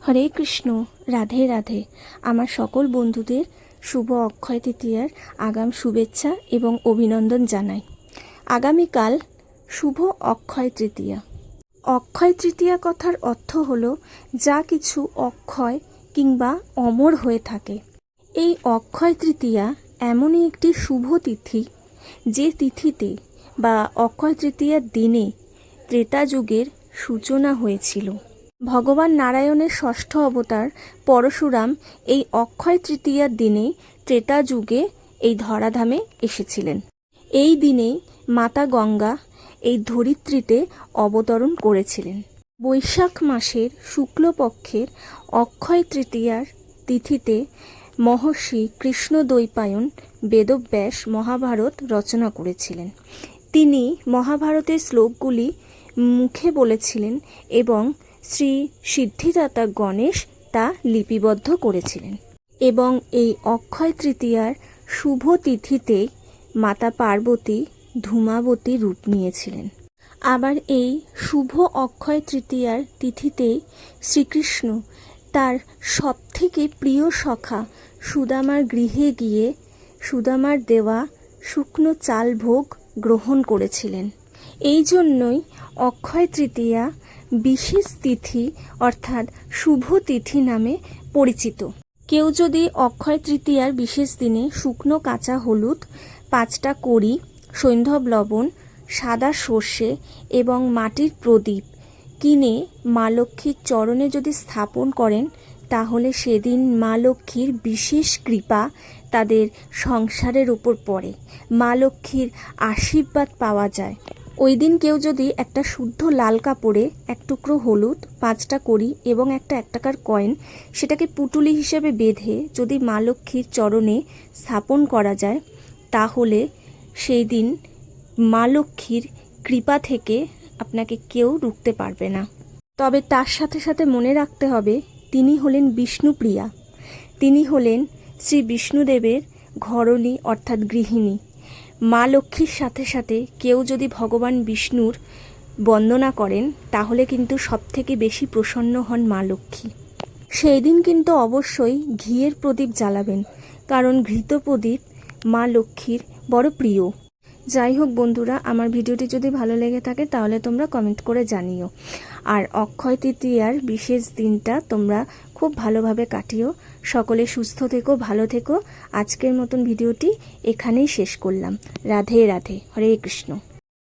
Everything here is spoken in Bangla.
হরে কৃষ্ণ। রাধে রাধে। আমার সকল বন্ধুদের শুভ অক্ষয় তৃতীয়ার আগাম শুভেচ্ছা এবং অভিনন্দন জানাই। আগামীকাল শুভ অক্ষয় তৃতীয়া। অক্ষয় তৃতীয়া কথার অর্থ হলো যা কিছু অক্ষয় কিংবা অমর হয়ে থাকে। এই অক্ষয় তৃতীয়া এমনই একটি শুভ তিথি যে তিথিতে বা অক্ষয় তৃতীয়ার দিনে ত্রেতা যুগের সূচনা হয়েছিল। ভগবান নারায়ণের ষষ্ঠ অবতার পরশুরাম এই অক্ষয় তৃতীয়ার দিনে ত্রেতা যুগে এই ধরাধামে এসেছিলেন। এই দিনেই মাতা গঙ্গা এই ধরিত্রীতে অবতরণ করেছিলেন। বৈশাখ মাসের শুক্লপক্ষের অক্ষয় তৃতীয়ার তিথিতে মহর্ষি কৃষ্ণদ্বৈপায়ন বেদব্যাস মহাভারত রচনা করেছিলেন। তিনি মহাভারতের শ্লোকগুলি মুখে বলেছিলেন এবং শ্রী সিদ্ধিদাতা গণেশ তা লিপিবদ্ধ করেছিলেন। এবং এই অক্ষয় তৃতীয়ার শুভ তিথিতে মাতা পার্বতী ধূমাবতী রূপ নিয়েছিলেন। আবার এই শুভ অক্ষয় তৃতীয়ার তিথিতেই শ্রীকৃষ্ণ তার সবথেকে প্রিয় সখা সুদামার গৃহে গিয়ে সুদামার দেওয়া শুকনো চাল ভোগ গ্রহণ করেছিলেন। এই জন্যই অক্ষয় তৃতীয়া বিশেষ তিথি অর্থাৎ শুভ তিথি নামে পরিচিত। কেউ যদি অক্ষয় তৃতীয়ার বিশেষ দিনে শুকনো কাঁচা হলুদ, 5টা কড়ি, সৈন্ধব লবণ, সাদা সর্ষে এবং মাটির প্রদীপ কিনে মা লক্ষ্মীর চরণে যদি স্থাপন করেন তাহলে সেদিন মা লক্ষ্মীর বিশেষ কৃপা তাদের সংসারের উপর পড়ে। মা লক্ষ্মীর আশীর্বাদ পাওয়া যায়। ওই দিন কেউ যদি একটা শুদ্ধ লাল কাপড়ে 1 টুকরো হলুদ, 5টা কড়ি এবং একটা 1 টাকার কয়েন সেটাকে পুটুলি হিসেবে বেঁধে যদি মা লক্ষ্মীর চরণে স্থাপন করা যায় তাহলে সেই দিন মা লক্ষ্মীর কৃপা থেকে আপনাকে কেউ রুখতে পারবে না। তবে তার সাথে সাথে মনে রাখতে হবে তিনি হলেন বিষ্ণুপ্রিয়া। তিনি হলেন শ্রী বিষ্ণুদেবের ঘরণী অর্থাৎ গৃহিণী। মা লক্ষ্মীর সাথে সাথে কেউ যদি ভগবান বিষ্ণুর বন্দনা করেন তাহলে কিন্তু সবথেকে বেশি প্রসন্ন হন মা লক্ষ্মী। সেই দিন কিন্তু অবশ্যই ঘিয়ের প্রদীপ জ্বালাবেন, কারণ ঘৃত প্রদীপ মা লক্ষ্মীর বড় প্রিয়। যাই হোক বন্ধুরা, আমার ভিডিওটি যদি ভালো লেগে থাকে তাহলে তোমরা কমেন্ট করে জানিও। আর অক্ষয় তৃতীয়ার বিশেষ দিনটা তোমরা খুব ভালোভাবে কাটিও। সকলে সুস্থ থেকো, ভালো থেকো। আজকের মতন ভিডিওটি এখানেই শেষ করলাম। রাধে রাধে। হরে কৃষ্ণ।